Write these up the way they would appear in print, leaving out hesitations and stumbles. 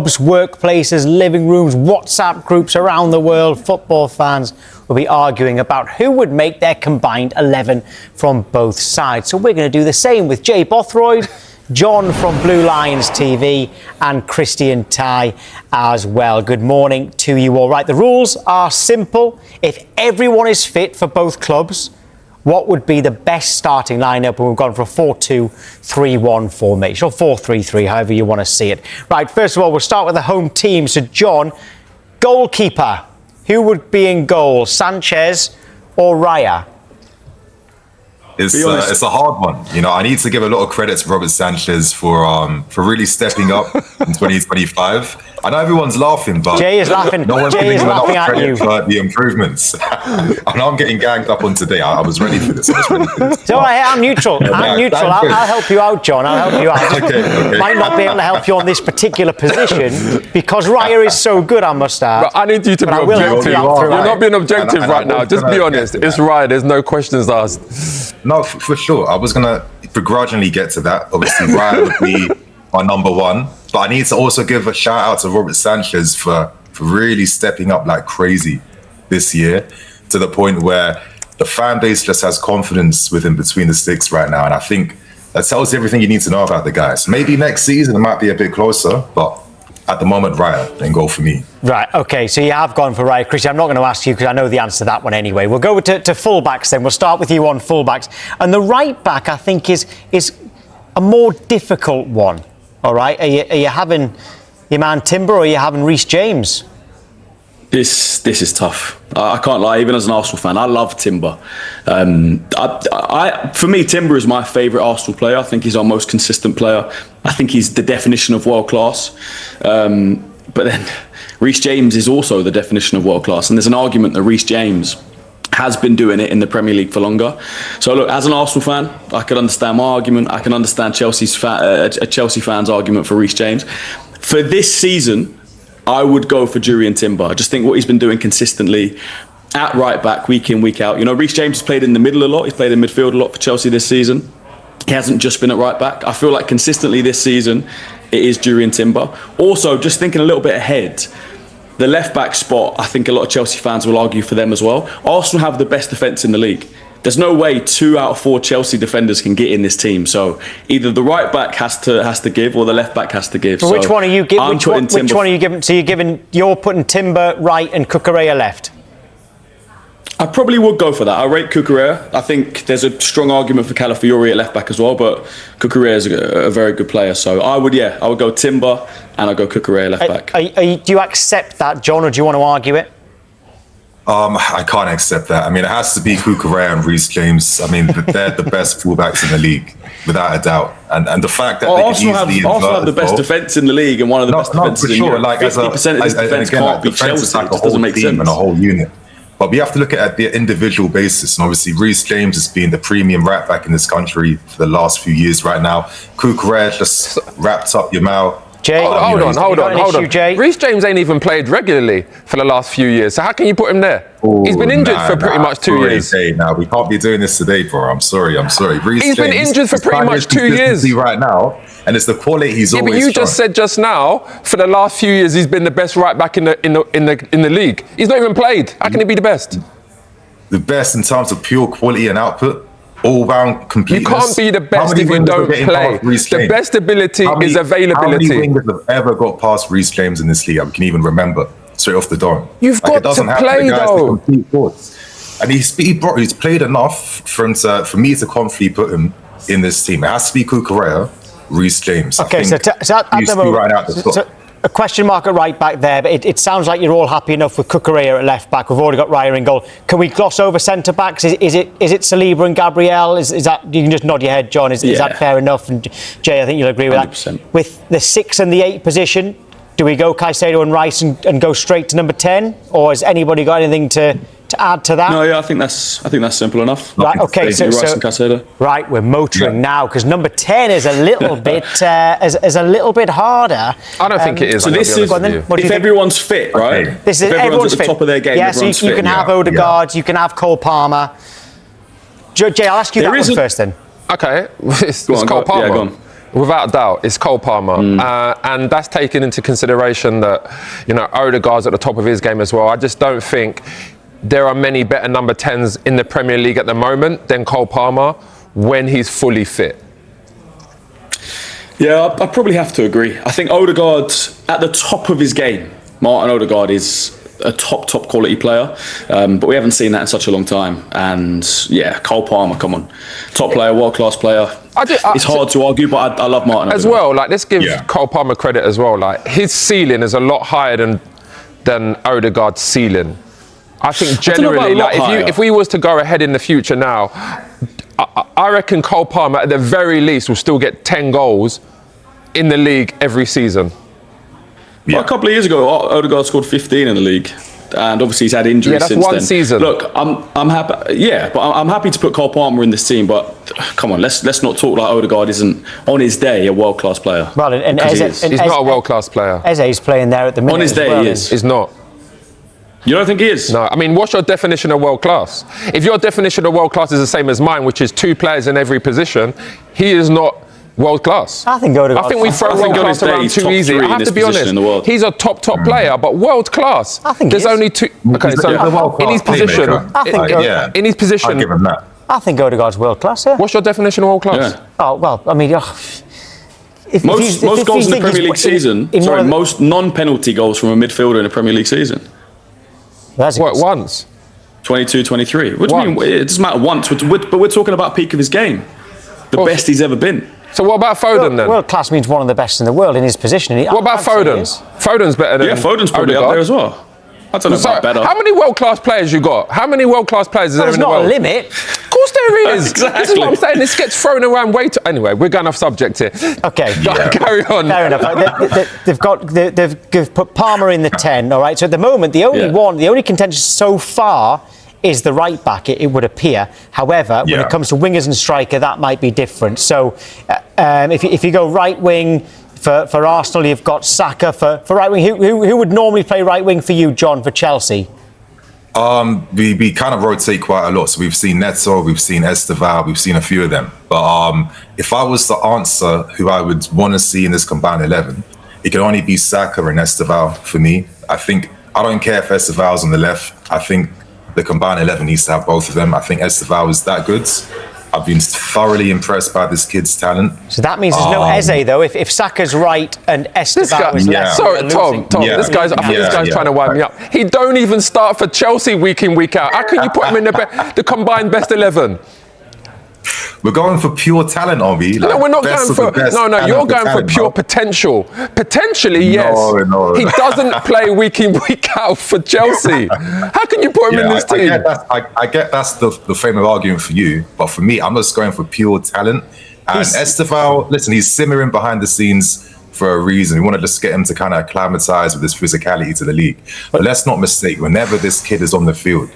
Workplaces, living rooms, WhatsApp groups around the world, football fans will be arguing about who would make their combined 11 from both sides. So we're going to do the same with Jay Bothroyd, John from Blue Lions TV and Christian Ty as well. Good morning to you all. Right, the rules are simple. If everyone is fit for both clubs, what would be the best starting lineup? And we've gone for a 4-2-3-1 formation, or 4-3-3, however you want to see it. Right, first of all, we'll start with the home team. So, John, goalkeeper, who would be in goal, Sanchez or Raya? It's a hard one. You know, I need to give a lot of credit to Robert Sanchez for really stepping up in 2025. I know everyone's laughing, but Jay is laughing. No one's Jay giving is him enough laughing at credit you for the improvements. I know I'm getting ganged up on today. I was ready for this. So I'm neutral. I'm neutral. I'll help you out, John. I'll help you out. Okay. Might not be able to help you on this particular position because Raya is so good, I must add. But I need you to be objective. You're not being objective right now. Just be honest. It's Raya. There's no questions asked. No, for sure. I was going to begrudgingly get to that. Obviously, Raya would be my number one. But I need to also give a shout out to Robert Sanchez for really stepping up like crazy this year, to the point where the fan base just has confidence with him between the sticks right now. And I think that tells you everything you need to know about the guys. Maybe next season it might be a bit closer, but at the moment, Raya, then go for me. Right, OK, so you have gone for Raya. Christian, I'm not going to ask you because I know the answer to that one anyway. We'll go to fullbacks then. We'll start with you on fullbacks. And the right back, I think, is a more difficult one. All right, are you having your man Timber or are you having Reece James? This is tough. I can't lie. Even as an Arsenal fan, I love Timber. For me, Timber is my favourite Arsenal player. I think he's our most consistent player. I think he's the definition of world class. But then Reece James is also the definition of world class. And there's an argument that Reece James has been doing it in the Premier League for longer. So look, as an Arsenal fan, I can understand my argument. I can understand a Chelsea fan's argument for Reece James. For this season, I would go for Jurriën Timber. I just think what he's been doing consistently at right back, week in, week out. You know, Reece James has played in the middle a lot. He's played in midfield a lot for Chelsea this season. He hasn't just been at right back. I feel like consistently this season, it is Jurriën Timber. Also, just thinking a little bit ahead, the left-back spot, I think a lot of Chelsea fans will argue for them as well. Arsenal have the best defence in the league. There's no way 2 out of 4 Chelsea defenders can get in this team. So either the right-back has to give or the left-back has to give. So which one are you giving? Which one are you giving? So you're putting Timber right and Cucurella left? I probably would go for that. I rate Cucurella. I think there's a strong argument for Calafiori at left back as well, but Cucurella is a very good player. So I would go Timber and I'd go Cucurella left back. Do you accept that, John, or do you want to argue it? I can't accept that. I mean, it has to be Cucurella and Reece James. I mean, they're the best fullbacks in the league, without a doubt. And the fact that they can easily Arsenal have the best defence in the league and one of the best defences in Europe. Like 50% of this defence can't be Chelsea. It just doesn't make sense. And a whole unit. But we have to look at the individual basis. And obviously, Reece James has been the premium right back in this country for the last few years right now. Cucurella just wrapped up your mouth. Jay, hold on. Reece James ain't even played regularly for the last few years. So how can you put him there? He's been injured for pretty much 2 years. Now we can't be doing this today, bro. I'm sorry. He's been injured for pretty much 2 years right now, and it's the quality he's always. But you just said just now, for the last few years, he's been the best right back in the league. He's not even played. How can he be the best? The best in terms of pure quality and output. All-round completeness. You can't be the best if you don't play. The best ability is availability. How many wingers have ever got past Reece James in this league? I can even remember straight off the dome. You've got to play though. And he's played enough for me to confidently put him in this team. It has to be Cucurella, Reece James. Okay, so at the moment, a question mark at right back there, but it sounds like you're all happy enough with Cucurella at left back. We've already got Raya in goal. Can we gloss over centre backs? Is it Saliba and Gabriel? Is that, you can just nod your head, John? Is that fair enough? And Jay, I think you'll agree with 100%. that. With the 6 and the 8 position, do we go Caicedo and Rice and go straight to number 10, or has anybody got anything to add to that? No, I think that's simple enough. Right, okay, so right, we're motoring now because number 10 is a little bit is a little bit harder. I don't think it is. So this is if everyone's fit, right? Okay. This is everyone's at the top of their game. Yeah, so you can have Odegaard, you can have Cole Palmer. Jay, I'll ask you that one first then. Okay, it's Cole Palmer. Yeah, go on. Without doubt, it's Cole Palmer. And that's taken into consideration that, Odegaard's at the top of his game as well. I just don't think there are many better number 10s in the Premier League at the moment than Cole Palmer when he's fully fit. Yeah, I probably have to agree. I think Odegaard's at the top of his game. Martin Odegaard is a top quality player, but we haven't seen that in such a long time. And yeah, Cole Palmer, come on, top player, world class player. It's hard to argue, but I love Martin as Odegaard. well. Like, let's give Cole Palmer credit as well. Like, his ceiling is a lot higher than Odegaard's ceiling. I think generally, if we was to go ahead in the future now, I reckon Cole Palmer at the very least will still get 10 goals in the league every season. Yeah. Well, a couple of years ago, Odegaard scored 15 in the league, and obviously he's had injuries since then. That's one season. Look, I'm happy. Yeah, but I'm happy to put Cole Palmer in this team. But come on, let's not talk like Odegaard isn't on his day a world class player. Well, he's not a world class player. Eze's playing there at the minute. On his day, he is. He's not. You don't think he is? No, I mean, what's your definition of world class? If your definition of world class is the same as mine, which is 2 players in every position, he is not world class. I think we throw world class around too easy. I have to be honest. He's a top player, but world class. I think there's only 2. Okay, so in his position, in his position, I'll give him that. I think Odegaard's world class. Yeah. What's your definition of world class? Yeah. Oh well, I mean, most goals in the Premier League season. Most non-penalty goals from a midfielder in a Premier League season. What, once? 22, 23. What do you mean? It doesn't matter once, but we're talking about peak of his game. The best he's ever been. So what about Foden then? World class means one of the best in the world in his position. What about Foden? Foden's better than Foden's probably Odegaard. up there as well. I don't know about better. How many world class players you got? How many world class players is there in the world? There's not a limit. Of course there is. Exactly. This is what I'm saying. This gets thrown around way too... Anyway, we're going off subject here. Okay. Carry on. Fair enough. They've put Palmer in the 10. All right. So at the moment, the only contention so far is the right back, it would appear. However, when it comes to wingers and striker, that might be different. So if you go right wing for Arsenal, you've got Saka for right wing. Who would normally play right wing for you, John, for Chelsea? We kind of rotate quite a lot. So we've seen Neto, we've seen Esteval, we've seen a few of them. But if I was to answer who I would want to see in this combined 11, it can only be Saka and Esteval for me. I don't care if Esteval's on the left. I think the combined 11 needs to have both of them. I think Esteval is that good. I've been thoroughly impressed by this kid's talent. So that means there's no Eze, though. If Saka's right and Esteval is left. Sorry, Tom. This guy's trying to wind me up. He don't even start for Chelsea week in, week out. How can you put him in the combined best 11? We're going for pure talent, are we? No, we're not going for... No, you're going for pure potential. Potentially, yes. No. He doesn't play week in, week out for Chelsea. How can you put him in this team? I get that's the frame of argument for you, but for me, I'm just going for pure talent. And Esteval, listen, he's simmering behind the scenes for a reason. We want to just get him to kind of acclimatise with his physicality to the league. But let's not mistake, whenever this kid is on the field,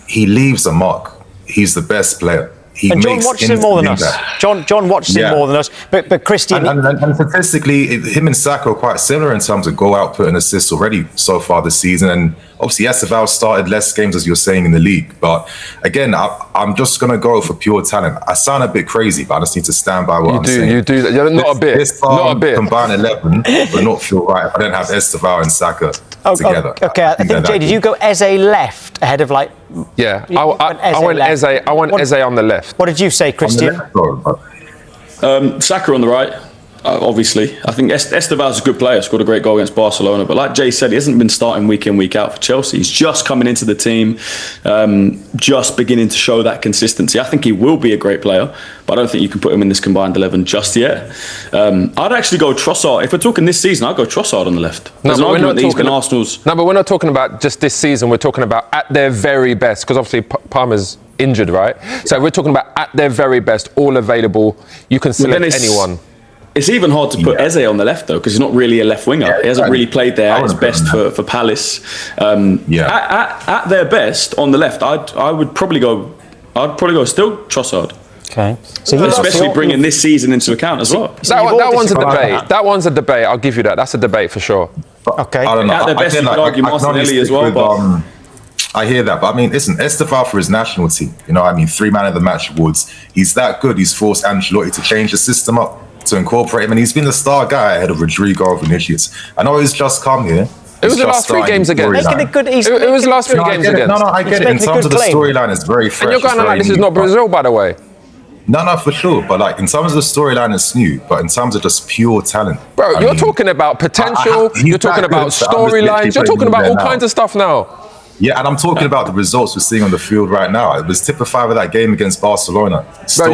he leaves a mark. He's the best player. And John watches him more than us. John watches him more than us. But Christian... And statistically, him and Saka are quite similar in terms of goal output and assists already so far this season. And obviously, Esteval started less games, as you're saying, in the league. But again, I'm just going to go for pure talent. I sound a bit crazy, but I just need to stand by what I'm saying. You do. Not a bit. Not a bit. Combined 11 would not feel right if I didn't have Esteval and Saka together. Okay, I think Jay, did you go Eze left ahead of like... Yeah, I went Eze. I want Eze on the left. What did you say, Christian? Saka on the right, obviously. I think Esteval's a good player, scored a great goal against Barcelona. But like Jay said, he hasn't been starting week in, week out for Chelsea. He's just coming into the team, just beginning to show that consistency. I think he will be a great player, but I don't think you can put him in this combined 11 just yet. I'd actually go Trossard. If we're talking this season, I'd go Trossard on the left. There's an argument that he's been Arsenal's... No, but we're not talking about just this season. We're talking about at their very best, because obviously Palmer's injured, right? So we're talking about at their very best, all available. You can select anyone. It's even hard to put Eze on the left, though, because he's not really a left winger. He hasn't really played there at his best for Palace. At their best on the left, I'd probably go still Trossard. Okay. So especially bringing this season into account as well. That one's a debate. That one's a debate. I'll give you that. That's a debate for sure. Okay. I don't know. At their best, you could argue Martinelli as well, but... I hear that, but I mean, listen, Esteval for his national team, 3 man of the match awards. He's that good. He's forced Ancelotti to change the system up. to incorporate him, and he's been the star guy ahead of Rodrigo Vinicius. I know he's just come here. It was the last 3 games again. It was the last 3 games again. No, I get it. In terms of the storyline, it's very fresh. And you're going on like this is not Brazil, by the way. No, for sure. But like in terms of the storyline, it's new. But in terms of just pure talent, bro, you're talking about potential. You're talking about storylines. You're talking about all kinds of stuff now. Yeah, and I'm talking about the results we're seeing on the field right now. It was typified with that game against Barcelona. Bro,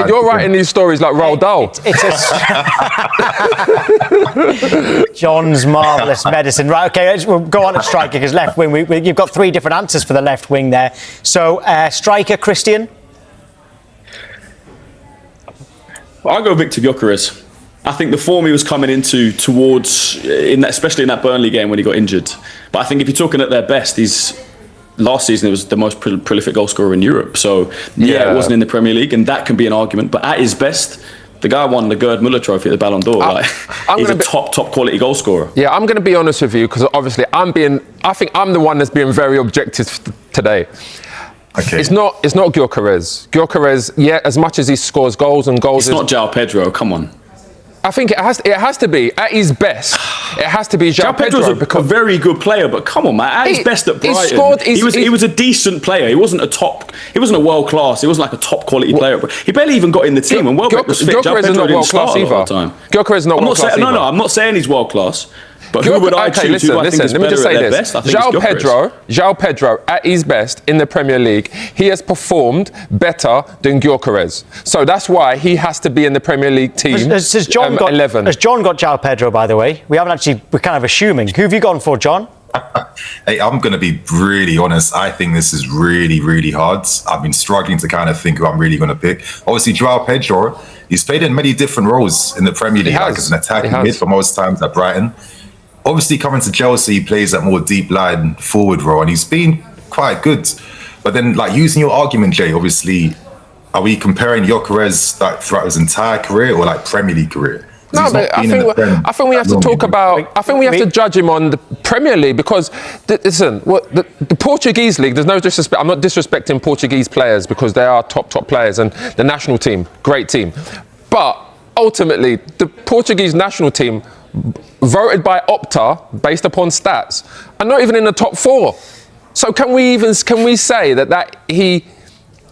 you're writing these stories like Roald Dahl. John's marvellous medicine. Right, okay, we'll go on to striker, because left wing, you've got 3 different answers for the left wing there. So, striker, Christian? Well, I'll go Victor Gyökeres. I think the form he was coming into especially in that Burnley game when he got injured. But I think if you're talking at their best, last season he was the most prolific goal scorer in Europe. So it wasn't in the Premier League, and that can be an argument. But at his best, the guy won the Gerd Müller Trophy at the Ballon d'Or. He's a top quality goal scorer. Yeah, I'm going to be honest with you, because obviously I think I'm the one that's being very objective today. Okay. It's not Gyökeres. Gyökeres, as much as he scores goals. It's not João Pedro. Come on. I think it has to be at his best. It has to be João Pedro. Pedro's a very good player, but come on, man, at his best at Brighton, he was a decent player. He wasn't a world class. He wasn't like a top quality player. But he barely even got in the team. And Welbeck was fit. Gyökeres is not world class either. Gyökeres is not world class either. No, I'm not saying he's world class. But who would I choose? Listen, let me just say this. João Pedro, at his best in the Premier League, he has performed better than Gyökeres. So that's why he has to be in the Premier League team. Has John got 11. Has John got João Pedro, by the way? We're kind of assuming. Who have you gone for, John? Hey, I'm going to be really honest. I think this is really, really hard. I've been struggling to kind of think who I'm really going to pick. Obviously, João Pedro, he's played in many different roles in the Premier League, like as an attacking mid for most times at Brighton. Obviously, coming to Chelsea, he plays that more deep line forward role, and he's been quite good. But then, like, using your argument, Jay, obviously, are we comparing Gyökeres like throughout his entire career or like Premier League career? No, but I think we have to talk about. I think we have to judge him on the Premier League, because listen, the Portuguese league. There's no disrespect. I'm not disrespecting Portuguese players, because they are top players, and the national team, great team. But ultimately, the Portuguese national team, voted by Opta based upon stats, are not even in the top 4. So can we say that he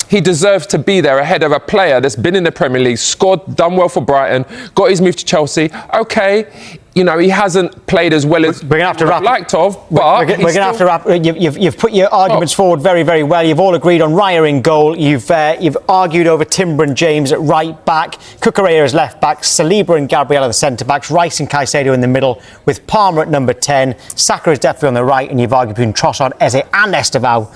deserves to be there ahead of a player that's been in the Premier League, scored, done well for Brighton, got his move to Chelsea? Okay, he hasn't played as well as we're going to have to wrap. Liked of, but we're going to have to wrap. You've put your arguments forward very, very well. You've all agreed on Raya in goal. You've argued over Timber and James at right back, Cucurella as left back, Saliba and Gabriel the centre backs, Rice and Caicedo in the middle, with Palmer at number 10. Saka is definitely on the right, and you've argued between Trossard, Eze, and Estevao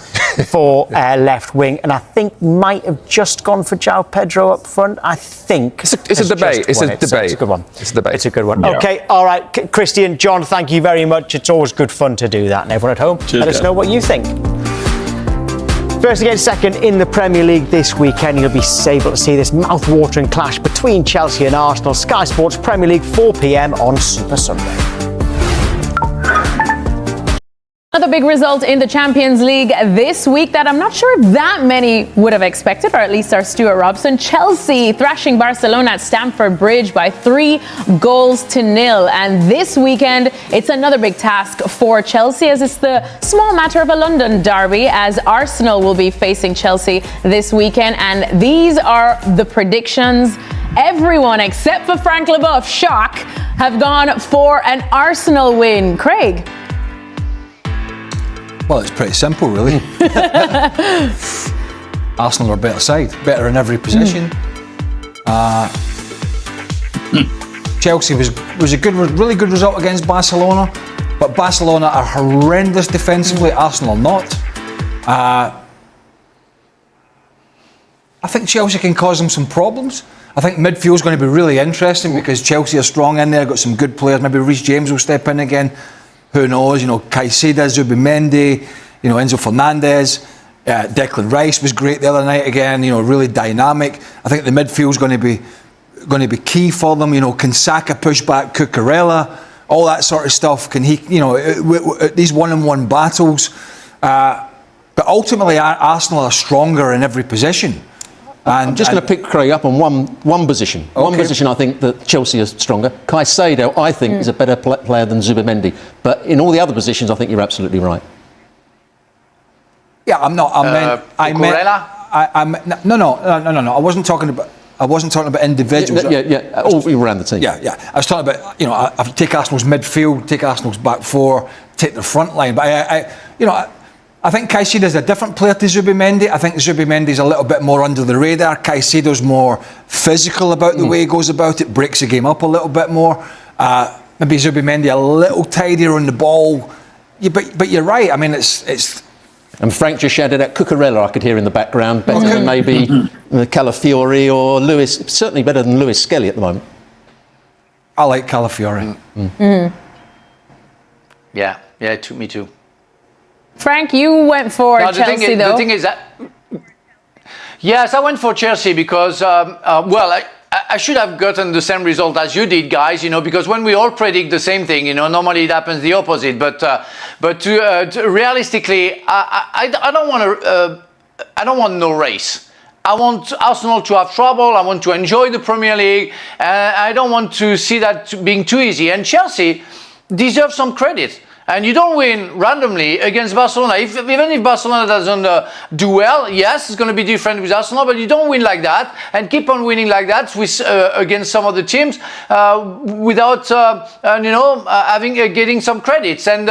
for left wing. And I think might have just gone for João Pedro up front. I think it's a debate. It's a debate. It's a good one. It's a debate. It's a good one. Yeah. Okay, all right, Christian, John, thank you very much. It's always good fun to do that. And everyone at home, let us know what you think. First against second in the Premier League this weekend. You'll be able to see this mouth-watering clash between Chelsea and Arsenal. Sky Sports Premier League, 4 p.m. on Super Sunday. Another big result in the Champions League this week that I'm not sure if that many would have expected, or at least our Stuart Robson. Chelsea thrashing Barcelona at Stamford Bridge by 3-0. And this weekend, it's another big task for Chelsea, as it's the small matter of a London derby, as Arsenal will be facing Chelsea this weekend. And these are the predictions. Everyone except for Frank Leboeuf, shock, have gone for an Arsenal win. Craig? Well, it's pretty simple, really. Arsenal are a better side, better in every position. Chelsea was a really good result against Barcelona, but Barcelona are horrendous defensively. Arsenal not. I think Chelsea can cause them some problems. I think midfield's going to be really interesting, because Chelsea are strong in there, got some good players. Maybe Reece James will step in again. Who knows? Caicedo, Zubimendi, Enzo Fernandez, Declan Rice was great the other night again. Really dynamic. I think the midfield's going to be key for them. Can Saka push back Cucurella? All that sort of stuff. Can he? These one-on-one battles. But ultimately, Arsenal are stronger in every position. I'm just going to pick Craig up on one position. Okay. One position I think that Chelsea is stronger. Caicedo, I think, is a better player than Zubimendi. But in all the other positions, I think you're absolutely right. Yeah, I'm not. I meant. No. I wasn't talking about individuals. Yeah. All around the team. Yeah. I was talking about, I take Arsenal's midfield, take Arsenal's back four, take the front line. But I think Caicedo's a different player to Zubimendi. I think Zubimendi's a little bit more under the radar. Caicedo's more physical about the way he goes about it, breaks the game up a little bit more. Maybe Zubimendi a little tidier on the ball. Yeah, but you're right. I mean, it's. And Frank just shouted out Cucurella, I could hear in the background, better than maybe Calafiori or Lewis, certainly better than Lewis Skelly at the moment. I like Calafiori. Yeah, it took me too. Frank, you went for Chelsea, though. The thing is that, yes, I went for Chelsea because, I should have gotten the same result as you did, guys. Because when we all predict the same thing, normally it happens the opposite. But realistically, I don't want no race. I want Arsenal to have trouble. I want to enjoy the Premier League. I don't want to see that being too easy. And Chelsea deserves some credit. And you don't win randomly against Barcelona. Even if Barcelona doesn't do well, yes, it's going to be different with Arsenal, but you don't win like that and keep on winning like that with against some of the teams without getting some credits. And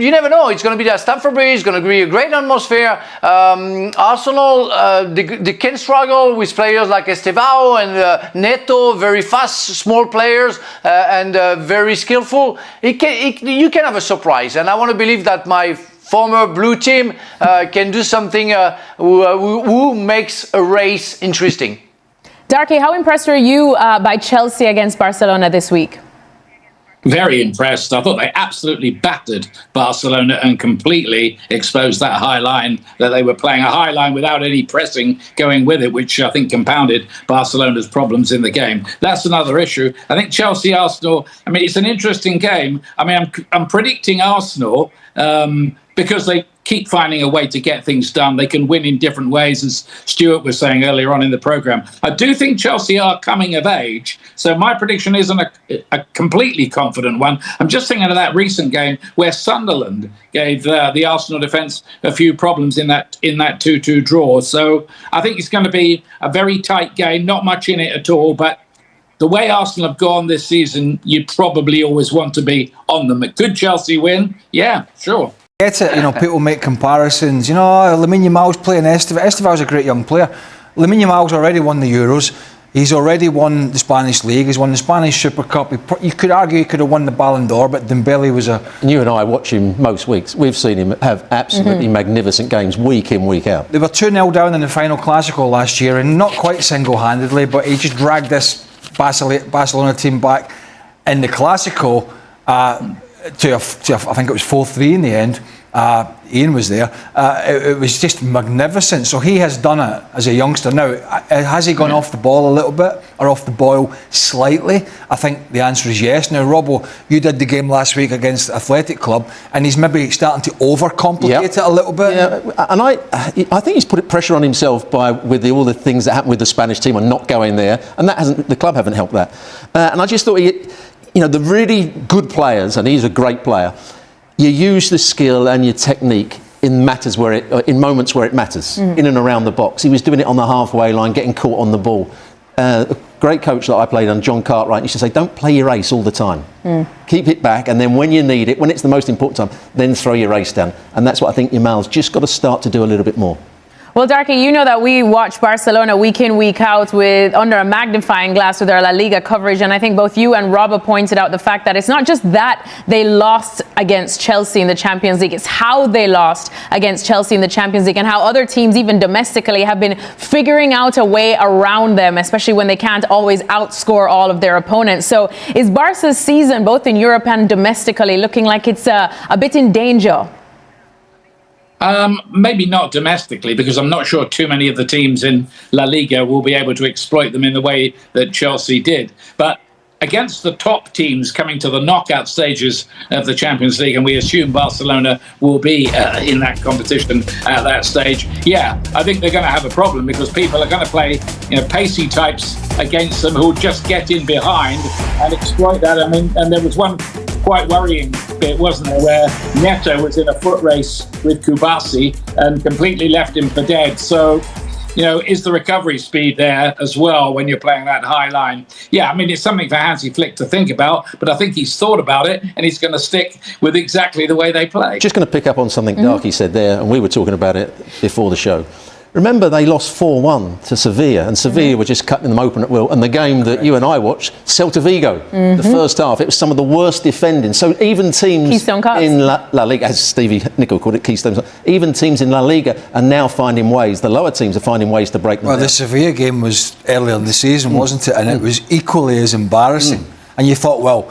you never know. It's going to be at Stamford Bridge. It's going to be a great atmosphere. Arsenal, they can struggle with players like Estevao and Neto, very fast, small players, and very skillful. You can have a surprise. And I want to believe that my former blue team can do something who makes a race interesting. Darky, how impressed were you by Chelsea against Barcelona this week? Very impressed. I thought they absolutely battered Barcelona and completely exposed that high line, that they were playing a high line without any pressing going with it, which I think compounded Barcelona's problems in the game. That's another issue. I think Chelsea-Arsenal, it's an interesting game. I'm predicting Arsenal because they keep finding a way to get things done. They can win in different ways, as Stuart was saying earlier on in the programme. I do think Chelsea are coming of age, so my prediction isn't a completely confident one. I'm just thinking of that recent game where Sunderland gave the Arsenal defence a few problems in that 2-2 draw. So I think it's going to be a very tight game, not much in it at all, but the way Arsenal have gone this season, you probably always want to be on them. Could Chelsea win? Yeah, sure. Get it, people make comparisons. Lamine Yamal's playing Estevao. Estevao's a great young player. Lamine Yamal's already won the Euros. He's already won the Spanish League. He's won the Spanish Super Cup. You could argue he could have won the Ballon d'Or, but Dembele was a... And you and I watch him most weeks. We've seen him have absolutely magnificent games week in, week out. They were 2-0 down in the final Clásico last year, and not quite single-handedly, but he just dragged this Barcelona team back in the Clásico to I think it was 4-3 in the end. Ian was there. It was just magnificent. So he has done it as a youngster. Now, has he gone off the ball a little bit or off the boil slightly? I think the answer is yes. Now, Robbo, you did the game last week against Athletic Club, and he's maybe starting to overcomplicate it a little bit. Yeah, and I think he's put pressure on himself with all the things that happened with the Spanish team and not going there, and the club haven't helped that. And I just thought the really good players, and he's a great player. You use the skill and your technique in moments where it matters, in and around the box. He was doing it on the halfway line, getting caught on the ball. A great coach that I played on, John Cartwright, used to say, don't play your ace all the time. Keep it back, and then when you need it, when it's the most important time, then throw your ace down. And that's what I think Yamal's just got to start to do a little bit more. Well, Darky, you know that we watch Barcelona week in, week out under a magnifying glass with our La Liga coverage. And I think both you and Robba pointed out the fact that it's not just that they lost against Chelsea in the Champions League. It's how they lost against Chelsea in the Champions League and how other teams, even domestically, have been figuring out a way around them, especially when they can't always outscore all of their opponents. So is Barca's season, both in Europe and domestically, looking like it's a bit in danger? Maybe not domestically, because I'm not sure too many of the teams in La Liga will be able to exploit them in the way that Chelsea did. But against the top teams coming to the knockout stages of the Champions League, and we assume Barcelona will be in that competition at that stage. Yeah, I think they're going to have a problem because people are going to play, pacey types against them who'll just get in behind and exploit that. I mean, and there was one quite worrying bit, wasn't there, where Neto was in a foot race with Kubasi and completely left him for dead. So, is the recovery speed there as well when you're playing that high line? Yeah, I mean, it's something for Hansi Flick to think about, but I think he's thought about it and he's going to stick with exactly the way they play. Just going to pick up on something Darky said there, and we were talking about it before the show. Remember, they lost 4-1 to Sevilla, and Sevilla were just cutting them open at will. And the game that you and I watched, Celta Vigo, the first half, it was some of the worst defending. So even teams in La Liga, as Stevie Nicol called it, Keystone, even teams in La Liga are now finding ways, the lower teams are finding ways to break them down. The Sevilla game was earlier in the season, wasn't it? And it was equally as embarrassing. And you thought, well,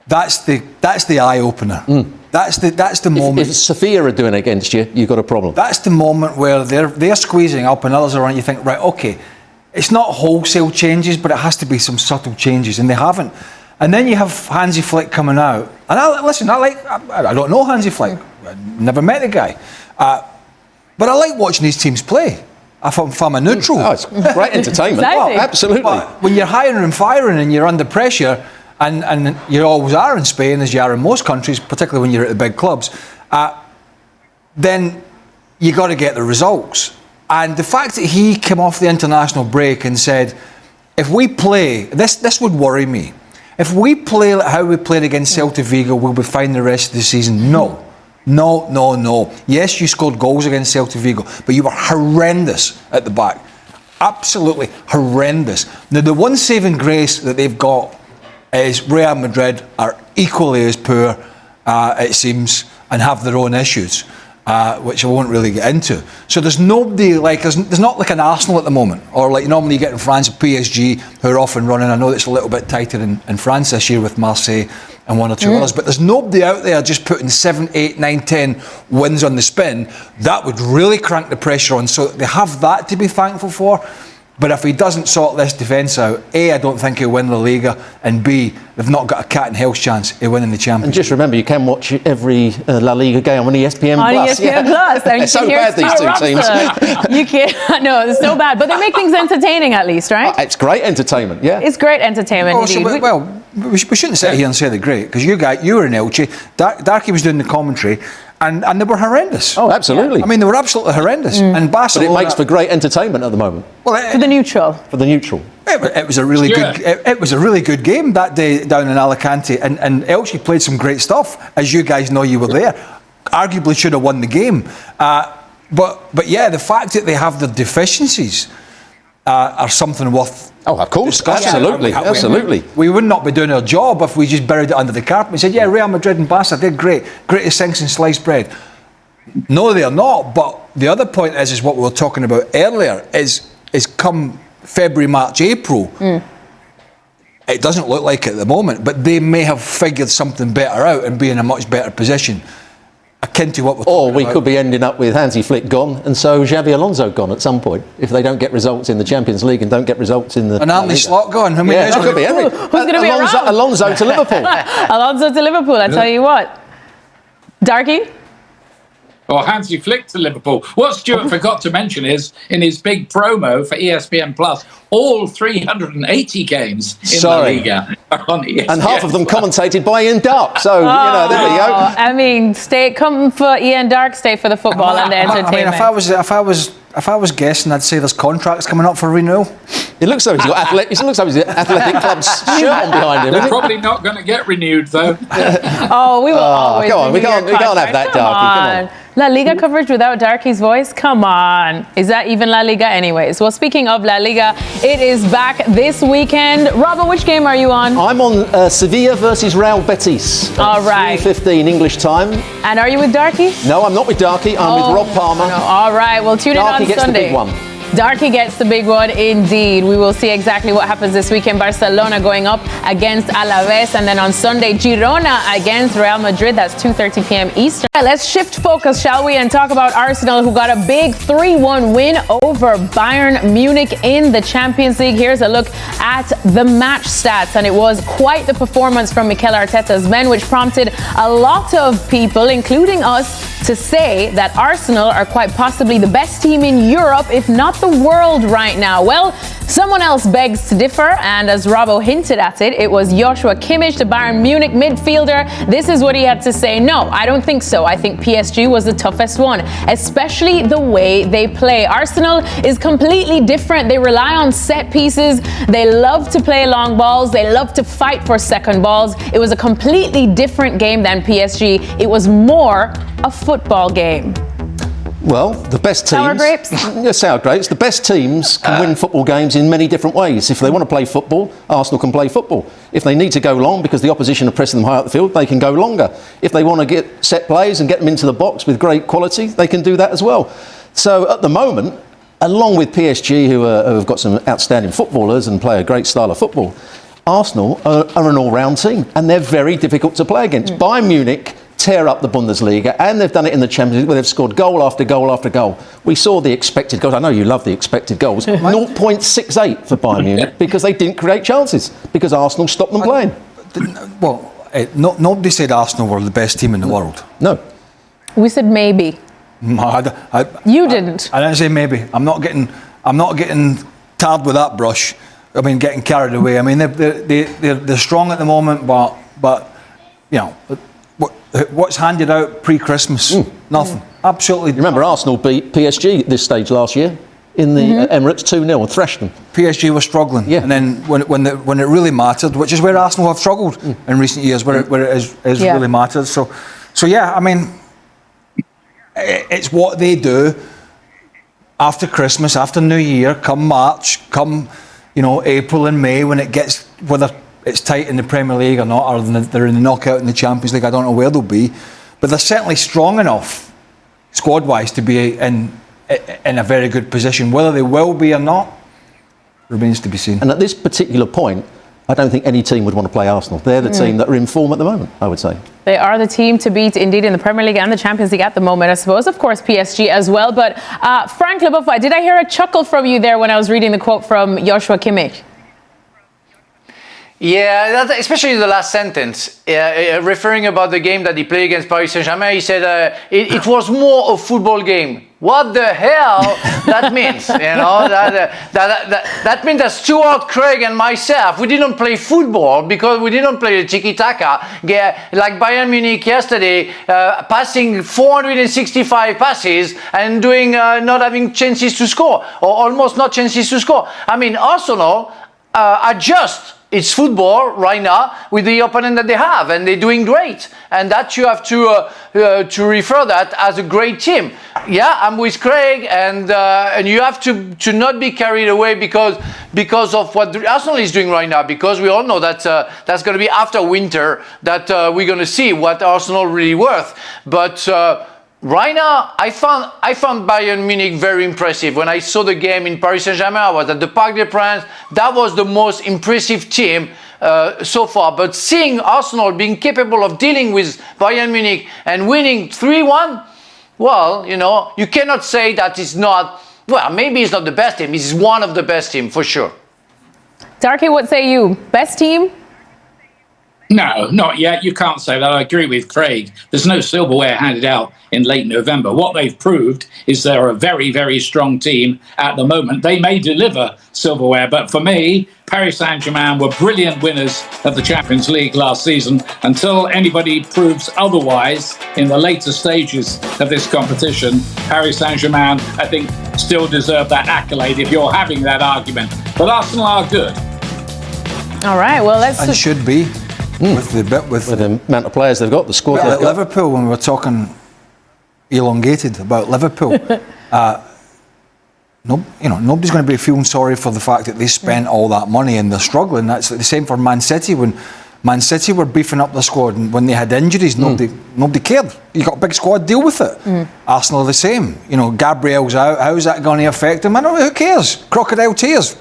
that's the eye-opener. That's the moment. If Sevilla are doing it against you, you've got a problem. That's the moment where they're squeezing up and others are on. You think, right, okay, it's not wholesale changes, but it has to be some subtle changes, and they haven't. And then you have Hansi Flick coming out. And I don't know Hansi Flick. I never met the guy, but I like watching these teams play. If I'm a neutral, it's great entertainment. Exactly. Oh, absolutely. But when you're hiring and firing and you're under pressure. And you always are in Spain, as you are in most countries, particularly when you're at the big clubs, then you got to get the results. And the fact that he came off the international break and said, if we play, this would worry me. If we play like how we played against Celta Vigo, we'll be fine the rest of the season. No. Yes, you scored goals against Celta Vigo, but you were horrendous at the back. Absolutely horrendous. Now, the one saving grace that they've got is Real Madrid are equally as poor, it seems, and have their own issues, which I won't really get into. So there's nobody there's not like an Arsenal at the moment, or like normally you get in France, PSG, who are off and running. I know it's a little bit tighter in France this year with Marseille and one or two others, but there's nobody out there just putting 7, 8, 9, 10 wins on the spin. That would really crank the pressure on, so they have that to be thankful for. But if he doesn't sort this defence out, A, I don't think he'll win La Liga, and B, they've not got a cat and house chance of winning the Champions. And just remember, you can watch every La Liga game on ESPN+. On ESPN+. And it's so bad, these two teams. You can't, no, it's so bad. But they make things entertaining at least, right? It's great entertainment, yeah. It's great entertainment, indeed. We shouldn't sit here and say they're great, because you were in Elche, Darky was doing the commentary, and they were horrendous. Oh, absolutely. I mean, they were absolutely horrendous. And Barcelona, but it makes for great entertainment at the moment. Well, for the neutral. For the neutral. It was a really good. It was a really good game that day down in Alicante, and Elche played some great stuff. As you guys know, you were there. Arguably should have won the game, but yeah, the fact that they have their deficiencies are something worth. Oh, of course, absolutely. We would not be doing our job if we just buried it under the carpet. We said, yeah, Real Madrid and Barca, they're great as sinks and sliced bread. No, they're not. But the other point is what we were talking about earlier is come February, March, April. It doesn't look like it at the moment, but they may have figured something better out and be in a much better position. Akin to what we're talking about. Or we could be ending up with Hansi Flick gone and so Xabi Alonso gone at some point if they don't get results in the Champions League and don't get results in the. And Arne Slot gone. I mean, yeah, it could be. Who's going to be around? Alonso to Liverpool. Alonso to Liverpool. I tell you what, Darky. Or Hansi Flick to Liverpool. What Stuart forgot to mention is, in his big promo for ESPN Plus, all 380 games in La Liga are on ESPN. And half of them commentated by Ian Dark. So, there we go. I mean, come for Ian Dark, stay for the football and the entertainment. I mean, if I was guessing, I'd say there's contracts coming up for renewal. It looks like he's got athletic club's shirt on behind him. They're probably not going to get renewed, though. We will always. Come on, we can't have that, Darky. Come on. La Liga coverage without Darky's voice? Come on. Is that even La Liga anyways? Well, speaking of La Liga, it is back this weekend. Robert, which game are you on? I'm on Sevilla versus Real Betis. All right. 3:15 English time. And are you with Darky? No, I'm not with Darky. I'm with Rob Palmer. No. All right. Well, tune in on Darky gets Sunday. the big one. Darky gets the big one indeed. We will see exactly what happens this weekend. Barcelona going up against Alaves, and then on Sunday, Girona against Real Madrid. That's 2:30 p.m. Eastern. Let's shift focus, shall we, and talk about Arsenal, who got a big 3-1 win over Bayern Munich in the Champions League. Here's a look at the match stats, and it was quite the performance from Mikel Arteta's men, which prompted a lot of people, including us, to say that Arsenal are quite possibly the best team in Europe, if not the world right now. Well, someone else begs to differ, and as Robbo hinted at it, it was Joshua Kimmich, the Bayern Munich midfielder. This is what he had to say. No, I don't think so. I think PSG was the toughest one, especially the way they play. Arsenal is completely different. They rely on set pieces. They love to play long balls. They love to fight for second balls. It was a completely different game than PSG. It was more a football game. Well, the best teams... Sour grapes? Yeah, sour grapes. The best teams can win football games in many different ways. If they want to play football, Arsenal can play football. If they need to go long because the opposition are pressing them high up the field, they can go longer. If they want to get set plays and get them into the box with great quality, they can do that as well. So at the moment, along with PSG, who have got some outstanding footballers and play a great style of football, Arsenal are an all-round team, and they're very difficult to play against. Bayern Munich tear up the Bundesliga, and they've done it in the Champions League where they've scored goal after goal after goal. We saw the expected goals. I know you love the expected goals. 0.68 for Bayern Munich because they didn't create chances because Arsenal stopped them playing. Well, nobody said Arsenal were the best team in the world. No. We said maybe. You didn't. I didn't say maybe. I'm not getting tarred with that brush. I mean, getting carried away. I mean, they're strong at the moment, but you know. What's handed out pre-Christmas? Nothing. Absolutely. Remember, Arsenal beat PSG at this stage last year in the Emirates 2-0 and thrashed them. PSG was struggling. Yeah. And then when it really mattered, which is where Arsenal have struggled in recent years, where it has really mattered. So yeah, I mean, it's what they do after Christmas, after New Year, come March, come April and May, when it gets whether it's tight in the Premier League or not, or they're in the knockout in the Champions League. I don't know where they'll be, but they're certainly strong enough, squad-wise, to be in a very good position. Whether they will be or not remains to be seen. And at this particular point, I don't think any team would want to play Arsenal. They're the team that are in form at the moment, I would say. They are the team to beat, indeed, in the Premier League and the Champions League at the moment, I suppose. Of course, PSG as well. But Frank Leboeuf, did I hear a chuckle from you there when I was reading the quote from Joshua Kimmich? Yeah, especially the last sentence, referring about the game that he played against Paris Saint-Germain. He said it was more a football game. What the hell that means? That means that Stuart, Craig, and myself, we didn't play football because we didn't play the tiki-taka. Like Bayern Munich yesterday, passing 465 passes and doing not having chances to score, or almost not chances to score. I mean, Arsenal adjust. It's football right now with the opponent that they have, and they're doing great. And that you have to refer that as a great team. Yeah, I'm with Craig, and you have to not be carried away because of what Arsenal is doing right now. Because we all know that that's going to be after winter that we're going to see what Arsenal really worth. But right now, I found Bayern Munich very impressive. When I saw the game in Paris Saint-Germain, I was at the Parc des Princes. That was the most impressive team so far. But seeing Arsenal being capable of dealing with Bayern Munich and winning 3-1, well, you cannot say that it's not, well, maybe it's not the best team. It's one of the best teams, for sure. Darky, what say you? Best team? No, not yet. You can't say that. I agree with Craig. There's no silverware handed out in late November. What they've proved is they're a very, very strong team at the moment. They may deliver silverware, but for me, Paris Saint-Germain were brilliant winners of the Champions League last season. Until anybody proves otherwise in the later stages of this competition, Paris Saint-Germain, I think, still deserve that accolade if you're having that argument. But Arsenal are good. All right, well, let's... And should be. With the amount of players they've got, the squad they've got. Liverpool, when we were talking elongated about Liverpool, nobody's going to be feeling sorry for the fact that they spent all that money and they're struggling. That's the same for Man City when Man City were beefing up their squad, and when they had injuries, nobody cared. You got a big squad, deal with it. Arsenal are the same. You know, Gabriel's out. How's that going to affect them? I don't know. Who cares? Crocodile tears.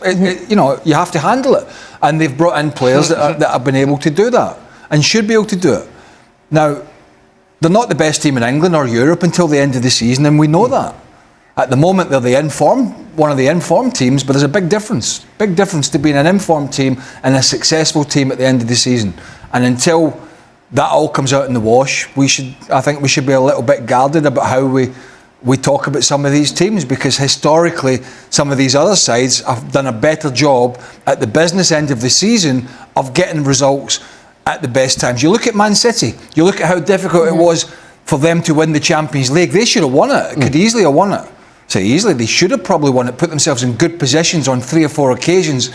You know, you have to handle it. And they've brought in players that have been able to do that and should be able to do it. Now, they're not the best team in England or Europe until the end of the season, and we know that. At the moment, they're one of the informed teams, but there's a big difference. Big difference to being an informed team and a successful team at the end of the season. And until that all comes out in the wash, I think we should be a little bit guarded about how we talk about some of these teams, because historically, some of these other sides have done a better job at the business end of the season of getting results at the best times. You look at Man City, you look at how difficult it was for them to win the Champions League. They should have won it. Could easily have won it. They should have probably won it, put themselves in good positions on 3 or 4 occasions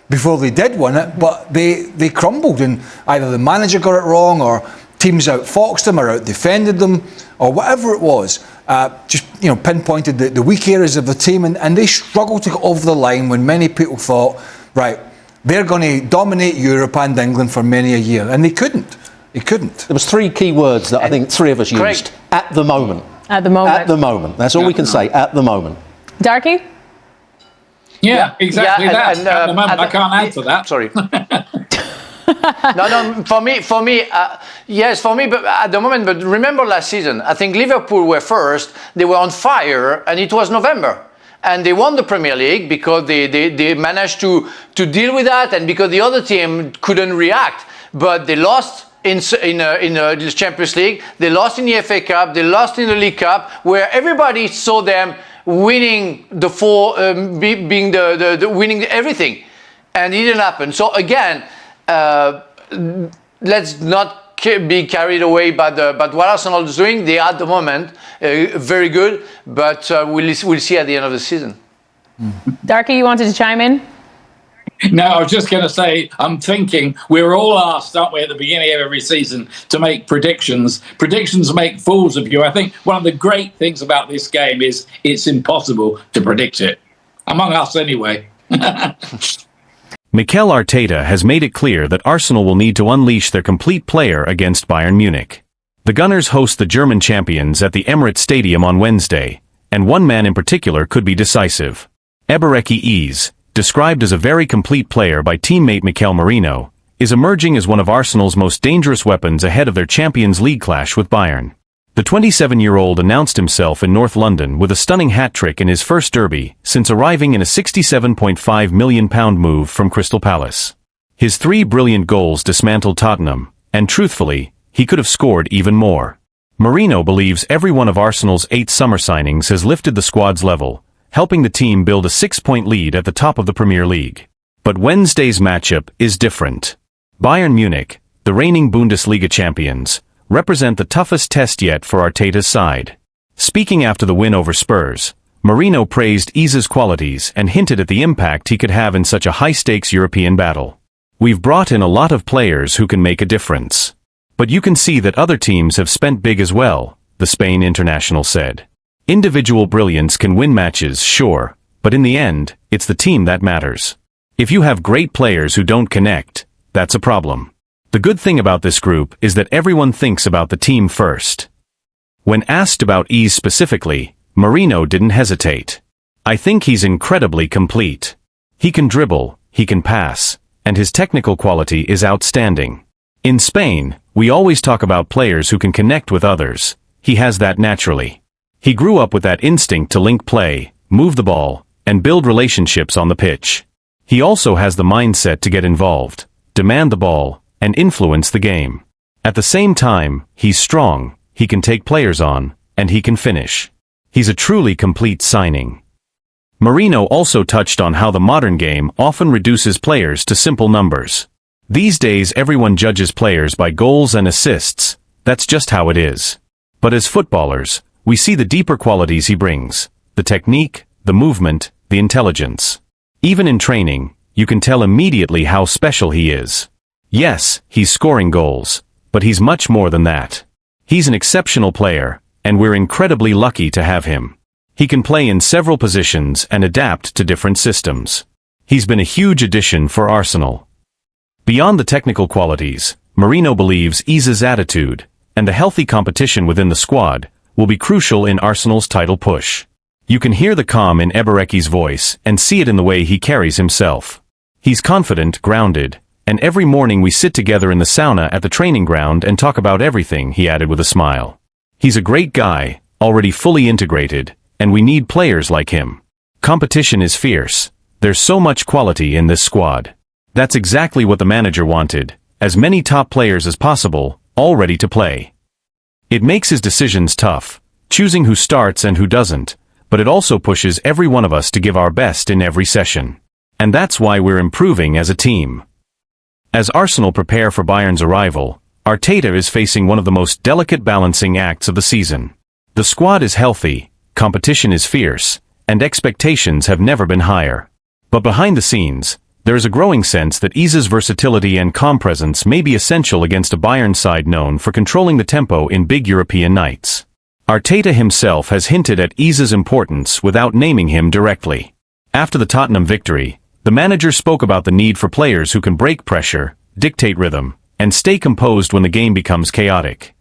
before they did win it, but they crumbled, and either the manager got it wrong, or teams outfoxed them or out-defended them, or whatever it was. Just pinpointed the weak areas of the team, and they struggled to get over the line when many people thought, right, they're going to dominate Europe and England for many a year, and they couldn't. There was 3 key words that I think 3 of us used. At the moment. At the moment. At the moment. That's all we can say. At the moment. Darky? Yeah, exactly that. At the moment, I can't answer that. Sorry. No. For me, yes, for me. But at the moment, but remember last season, I think Liverpool were first. They were on fire, and it was November. And they won the Premier League because they managed to deal with that, and because the other team couldn't react. But they lost in the Champions League, they lost in the FA Cup, they lost in the League Cup, where everybody saw them winning winning everything, and it didn't happen. So again, let's not be carried away by what Arsenal is doing. They are at the moment very good, but we'll see at the end of the season. Darky, you wanted to chime in? No, I was just going to say, I'm thinking we're all asked, aren't we, at the beginning of every season to make predictions. Predictions make fools of you. I think one of the great things about this game is it's impossible to predict it. Among us, anyway. Mikel Arteta has made it clear that Arsenal will need to unleash their complete player against Bayern Munich. The Gunners host the German champions at the Emirates Stadium on Wednesday, and one man in particular could be decisive. Ebereki Eze, described as a very complete player by teammate Mikel Merino, is emerging as one of Arsenal's most dangerous weapons ahead of their Champions League clash with Bayern. The 27-year-old announced himself in North London with a stunning hat-trick in his first derby since arriving in a £67.5 million move from Crystal Palace. His 3 brilliant goals dismantled Tottenham, and truthfully, he could have scored even more. Merino believes every one of Arsenal's 8 summer signings has lifted the squad's level, helping the team build a 6-point lead at the top of the Premier League. But Wednesday's matchup is different. Bayern Munich, the reigning Bundesliga champions, represent the toughest test yet for Arteta's side. Speaking after the win over Spurs, Merino praised Eze's qualities and hinted at the impact he could have in such a high-stakes European battle. "We've brought in a lot of players who can make a difference. But you can see that other teams have spent big as well," the Spain international said. "Individual brilliance can win matches, sure, but in the end, it's the team that matters. If you have great players who don't connect, that's a problem. The good thing about this group is that everyone thinks about the team first." When asked about Eze specifically, Merino didn't hesitate. "I think he's incredibly complete. He can dribble, he can pass, and his technical quality is outstanding. In Spain, we always talk about players who can connect with others. He has that naturally. He grew up with that instinct to link play, move the ball, and build relationships on the pitch. He also has the mindset to get involved, demand the ball, and influence the game. At the same time, he's strong, he can take players on, and he can finish. He's a truly complete signing." Merino also touched on how the modern game often reduces players to simple numbers. "These days everyone judges players by goals and assists, that's just how it is. But as footballers, we see the deeper qualities he brings, the technique, the movement, the intelligence. Even in training, you can tell immediately how special he is. Yes, he's scoring goals, but he's much more than that. He's an exceptional player, and we're incredibly lucky to have him. He can play in several positions and adapt to different systems. He's been a huge addition for Arsenal." Beyond the technical qualities, Mourinho believes Iza's attitude, and the healthy competition within the squad, will be crucial in Arsenal's title push. You can hear the calm in Eberechi's voice and see it in the way he carries himself. He's confident, grounded, and every morning we sit together in the sauna at the training ground and talk about everything, he added with a smile. He's a great guy, already fully integrated, and we need players like him. Competition is fierce. There's so much quality in this squad. That's exactly what the manager wanted, as many top players as possible, all ready to play. It makes his decisions tough, choosing who starts and who doesn't, but it also pushes every one of us to give our best in every session. And that's why we're improving as a team. As Arsenal prepare for Bayern's arrival, Arteta is facing one of the most delicate balancing acts of the season. The squad is healthy, competition is fierce, and expectations have never been higher. But behind the scenes, there is a growing sense that Iza's versatility and calm presence may be essential against a Bayern side known for controlling the tempo in big European nights. Arteta himself has hinted at Iza's importance without naming him directly. After the Tottenham victory, the manager spoke about the need for players who can break pressure, dictate rhythm, and stay composed when the game becomes chaotic.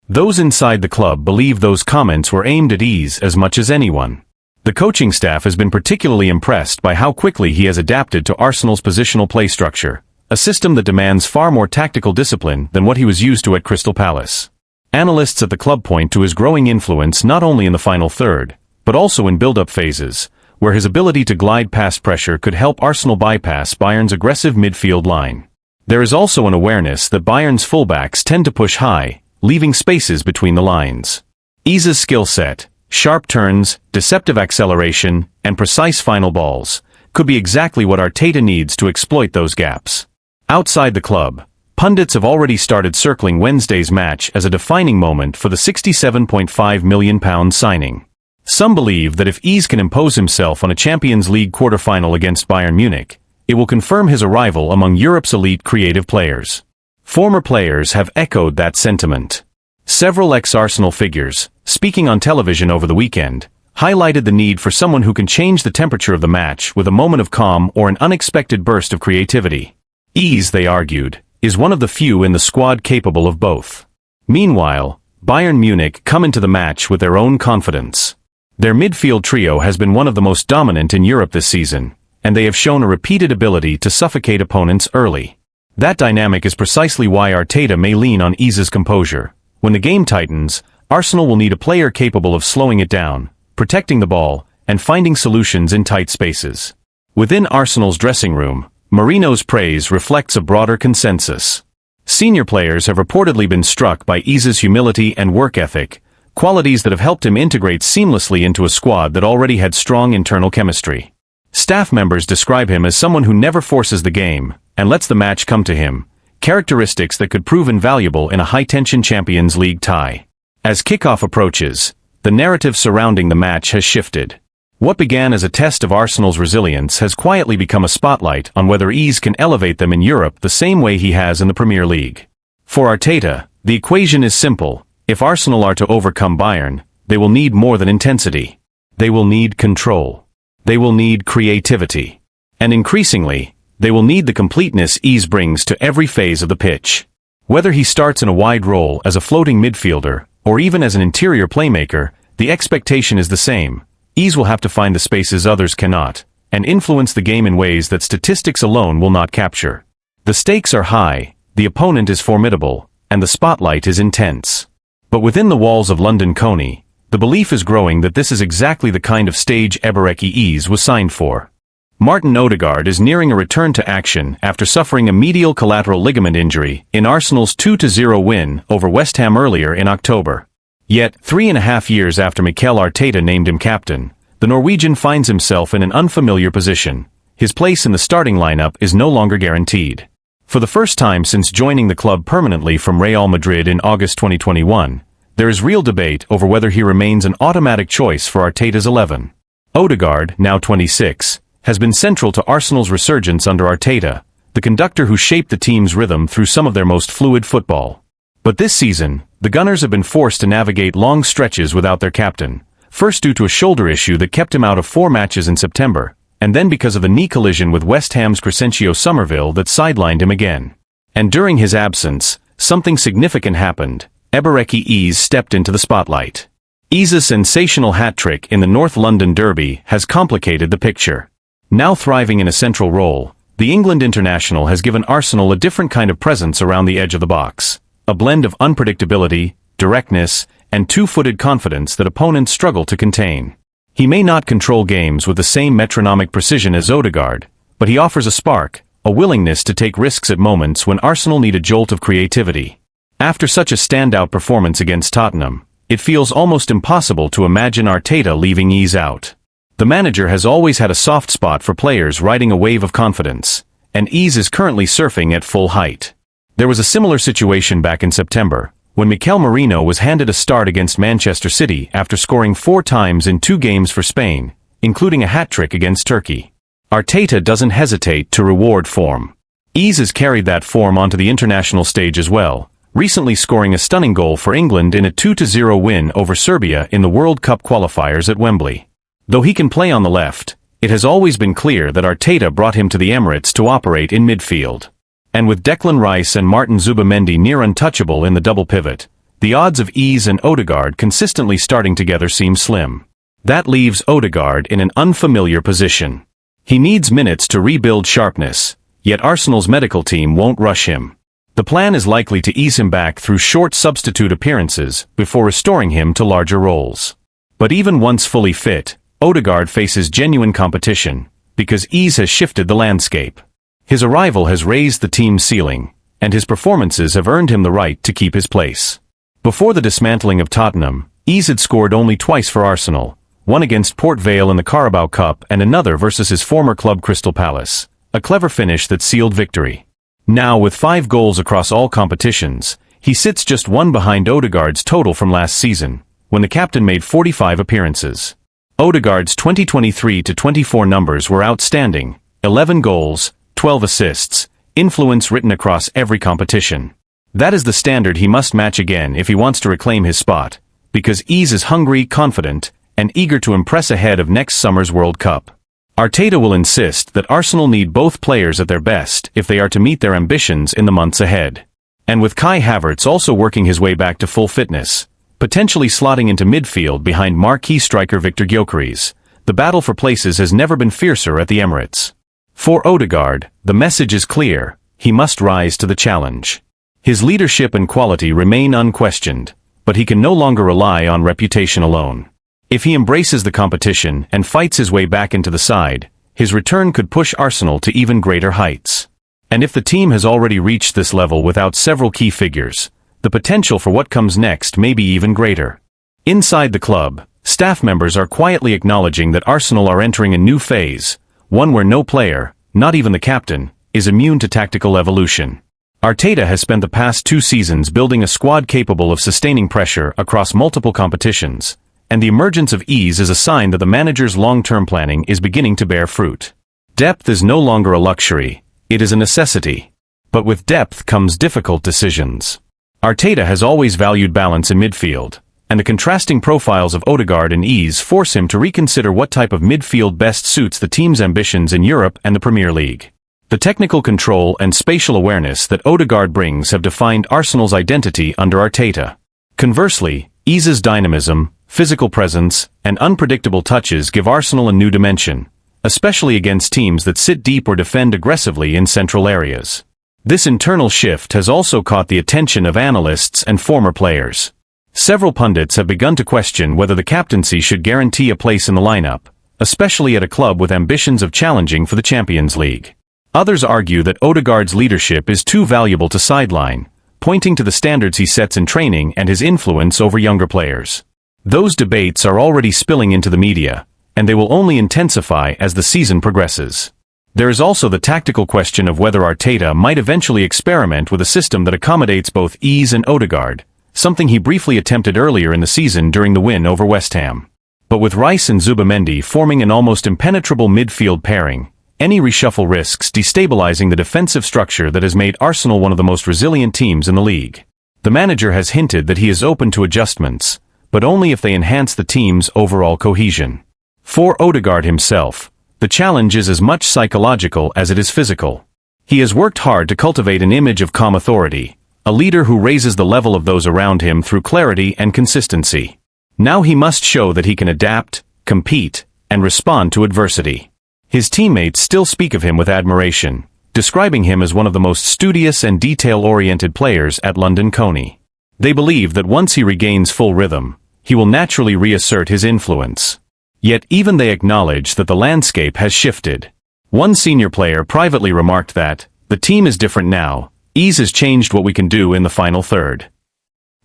Those inside the club believe those comments were aimed at Iza as much as anyone. The coaching staff has been particularly impressed by how quickly he has adapted to Arsenal's positional play structure, a system that demands far more tactical discipline than what he was used to at Crystal Palace. Analysts at the club point to his growing influence not only in the final third, but also in build-up phases, where his ability to glide past pressure could help Arsenal bypass Bayern's aggressive midfield line. There is also an awareness that Bayern's fullbacks tend to push high, leaving spaces between the lines. Iza's skill set, sharp turns, deceptive acceleration, and precise final balls, could be exactly what Arteta needs to exploit those gaps. Outside the club, pundits have already started circling Wednesday's match as a defining moment for the £67.5 million signing. Some believe that if Iza can impose himself on a Champions League quarter-final against Bayern Munich, it will confirm his arrival among Europe's elite creative players. Former players have echoed that sentiment. Several ex-Arsenal figures, speaking on television over the weekend, highlighted the need for someone who can change the temperature of the match with a moment of calm or an unexpected burst of creativity. Iza, they argued, is one of the few in the squad capable of both. Meanwhile, Bayern Munich come into the match with their own confidence. Their midfield trio has been one of the most dominant in Europe this season, and they have shown a repeated ability to suffocate opponents early. That dynamic is precisely why Arteta may lean on Iza's composure. When the game tightens, Arsenal will need a player capable of slowing it down, protecting the ball, and finding solutions in tight spaces. Within Arsenal's dressing room, Mourinho's praise reflects a broader consensus. Senior players have reportedly been struck by Iza's humility and work ethic, qualities that have helped him integrate seamlessly into a squad that already had strong internal chemistry. Staff members describe him as someone who never forces the game, and lets the match come to him, characteristics that could prove invaluable in a high-tension Champions League tie. As kickoff approaches, the narrative surrounding the match has shifted. What began as a test of Arsenal's resilience has quietly become a spotlight on whether Iza can elevate them in Europe the same way he has in the Premier League. For Arteta, the equation is simple. If Arsenal are to overcome Bayern, they will need more than intensity. They will need control. They will need creativity. And increasingly, they will need the completeness Iza brings to every phase of the pitch. Whether he starts in a wide role as a floating midfielder, or even as an interior playmaker, the expectation is the same. Iza will have to find the spaces others cannot, and influence the game in ways that statistics alone will not capture. The stakes are high, the opponent is formidable, and the spotlight is intense. But within the walls of London Coney, the belief is growing that this is exactly the kind of stage Eberechi Iza was signed for. Martin Odegaard is nearing a return to action after suffering a medial collateral ligament injury in Arsenal's 2-0 win over West Ham earlier in October. Yet, 3.5 years after Mikel Arteta named him captain, the Norwegian finds himself in an unfamiliar position. His place in the starting lineup is no longer guaranteed. For the first time since joining the club permanently from Real Madrid in August 2021, there is real debate over whether he remains an automatic choice for Arteta's 11. Odegaard, now 26, has been central to Arsenal's resurgence under Arteta, the conductor who shaped the team's rhythm through some of their most fluid football. But this season, the Gunners have been forced to navigate long stretches without their captain, first due to a shoulder issue that kept him out of 4 matches in September, and then because of a knee collision with West Ham's Crescencio Somerville that sidelined him again. And during his absence, something significant happened. Ebereki Eze stepped into the spotlight. Eze's sensational hat-trick in the North London Derby has complicated the picture. Now thriving in a central role, the England international has given Arsenal a different kind of presence around the edge of the box. A blend of unpredictability, directness, and two-footed confidence that opponents struggle to contain. He may not control games with the same metronomic precision as Odegaard, but he offers a spark, a willingness to take risks at moments when Arsenal need a jolt of creativity. After such a standout performance against Tottenham, it feels almost impossible to imagine Arteta leaving Eze out. The manager has always had a soft spot for players riding a wave of confidence, and Eze is currently surfing at full height. There was a similar situation back in September, when Mikel Merino was handed a start against Manchester City after scoring 4 times in 2 games for Spain, including a hat-trick against Turkey. Arteta doesn't hesitate to reward form. Eze has carried that form onto the international stage as well, recently scoring a stunning goal for England in a 2-0 win over Serbia in the World Cup qualifiers at Wembley. Though he can play on the left, it has always been clear that Arteta brought him to the Emirates to operate in midfield. And with Declan Rice and Martin Zubimendi near untouchable in the double pivot, the odds of Eze and Odegaard consistently starting together seem slim. That leaves Odegaard in an unfamiliar position. He needs minutes to rebuild sharpness, yet Arsenal's medical team won't rush him. The plan is likely to ease him back through short substitute appearances before restoring him to larger roles. But even once fully fit, Odegaard faces genuine competition, because Eze has shifted the landscape. His arrival has raised the team's ceiling, and his performances have earned him the right to keep his place. Before the dismantling of Tottenham, Eze had scored only twice for Arsenal, one against Port Vale in the Carabao Cup and another versus his former club Crystal Palace, a clever finish that sealed victory. Now with 5 goals across all competitions, he sits just 1 behind Odegaard's total from last season, when the captain made 45 appearances. Odegaard's 2023-24 numbers were outstanding: 11 goals, 12 assists, influence written across every competition. That is the standard he must match again if he wants to reclaim his spot, because Eze is hungry, confident, and eager to impress ahead of next summer's World Cup. Arteta will insist that Arsenal need both players at their best if they are to meet their ambitions in the months ahead. And with Kai Havertz also working his way back to full fitness, potentially slotting into midfield behind marquee striker Victor Gyökeres, the battle for places has never been fiercer at the Emirates. For Odegaard, the message is clear: he must rise to the challenge. His leadership and quality remain unquestioned, but he can no longer rely on reputation alone. If he embraces the competition and fights his way back into the side, his return could push Arsenal to even greater heights. And if the team has already reached this level without several key figures, the potential for what comes next may be even greater. Inside the club, staff members are quietly acknowledging that Arsenal are entering a new phase, one where no player, not even the captain, is immune to tactical evolution. Arteta has spent the past 2 seasons building a squad capable of sustaining pressure across multiple competitions, and the emergence of Eze is a sign that the manager's long-term planning is beginning to bear fruit. Depth is no longer a luxury, it is a necessity. But with depth comes difficult decisions. Arteta has always valued balance in midfield, and the contrasting profiles of Odegaard and Eze force him to reconsider what type of midfield best suits the team's ambitions in Europe and the Premier League. The technical control and spatial awareness that Odegaard brings have defined Arsenal's identity under Arteta. Conversely, Eze's dynamism, physical presence, and unpredictable touches give Arsenal a new dimension, especially against teams that sit deep or defend aggressively in central areas. This internal shift has also caught the attention of analysts and former players. Several pundits have begun to question whether the captaincy should guarantee a place in the lineup, especially at a club with ambitions of challenging for the Champions League. Others argue that Odegaard's leadership is too valuable to sideline, pointing to the standards he sets in training and his influence over younger players. Those debates are already spilling into the media, and they will only intensify as the season progresses. There is also the tactical question of whether Arteta might eventually experiment with a system that accommodates both Eze and Odegaard, something he briefly attempted earlier in the season during the win over West Ham. But with Rice and Zubimendi forming an almost impenetrable midfield pairing, any reshuffle risks destabilizing the defensive structure that has made Arsenal one of the most resilient teams in the league. The manager has hinted that he is open to adjustments, but only if they enhance the team's overall cohesion. For Odegaard himself, The challenge is as much psychological as it is physical. He has worked hard to cultivate an image of calm authority, a leader who raises the level of those around him through clarity and consistency. Now he must show that he can adapt, compete, and respond to adversity. His teammates still speak of him with admiration, describing him as one of the most studious and detail-oriented players at London Coney. They believe that once he regains full rhythm, he will naturally reassert his influence. Yet even they acknowledge that the landscape has shifted. One senior player privately remarked that, "The team is different now, ease has changed what we can do in the final third."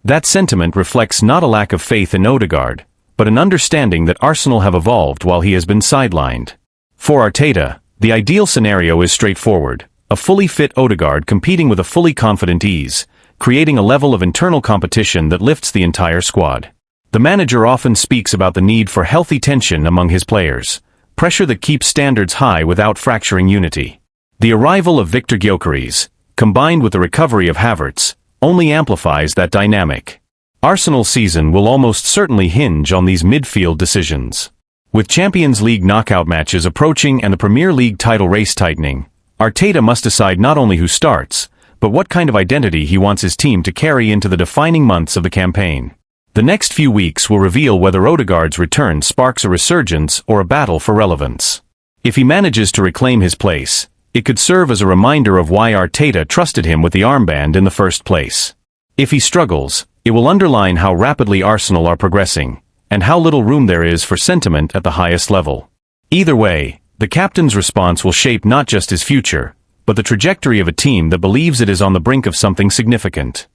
That sentiment reflects not a lack of faith in Odegaard, but an understanding that Arsenal have evolved while he has been sidelined. For Arteta, the ideal scenario is straightforward: a fully fit Odegaard competing with a fully confident ease, creating a level of internal competition that lifts the entire squad. The manager often speaks about the need for healthy tension among his players, pressure that keeps standards high without fracturing unity. The arrival of Victor Gyökeres, combined with the recovery of Havertz, only amplifies that dynamic. Arsenal's season will almost certainly hinge on these midfield decisions. With Champions League knockout matches approaching and the Premier League title race tightening, Arteta must decide not only who starts, but what kind of identity he wants his team to carry into the defining months of the campaign. The next few weeks will reveal whether Odegaard's return sparks a resurgence or a battle for relevance. If he manages to reclaim his place, it could serve as a reminder of why Arteta trusted him with the armband in the first place. If he struggles, it will underline how rapidly Arsenal are progressing, and how little room there is for sentiment at the highest level. Either way, the captain's response will shape not just his future, but the trajectory of a team that believes it is on the brink of something significant.